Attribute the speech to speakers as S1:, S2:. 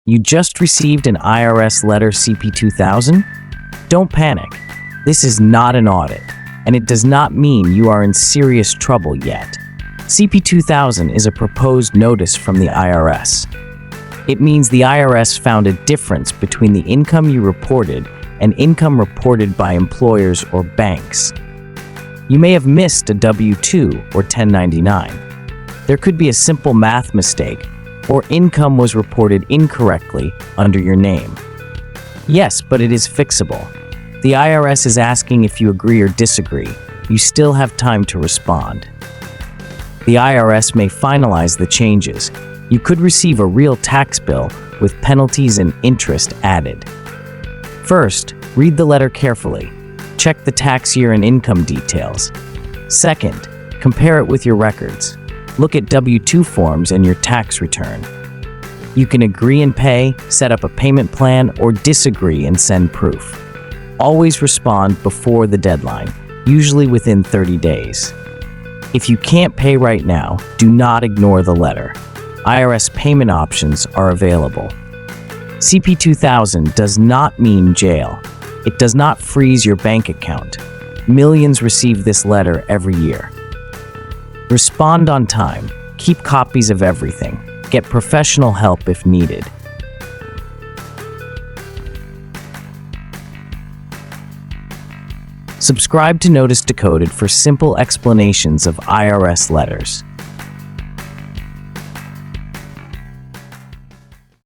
S1: You just received an IRS Letter CP2000? Don't panic. This is not an audit, and it does not mean you are in serious trouble yet. CP2000 is a proposed notice from the IRS. It means the IRS found a difference between the income you reported and income reported by employers or banks. You may have missed a W-2 or 1099. There could be a simple math mistake, or income was reported incorrectly under your name. Yes, but it is fixable. The IRS is asking if you agree or disagree. You still have time to respond. The IRS may finalize the changes. You could receive a real tax bill with penalties and interest added. First, read the letter carefully. Check the tax year and income details. Second, compare it with your records. Look at W-2 forms and your tax return. You can agree and pay, set up a payment plan, or disagree and send proof. Always respond before the deadline, usually within 30 days. If you can't pay right now, do not ignore the letter. IRS payment options are available. CP2000 does not mean jail. It does not freeze your bank account. Millions receive this letter every year. Respond on time. Keep copies of everything. Get professional help if needed. Subscribe to NoticeDecoded for simple explanations of IRS letters.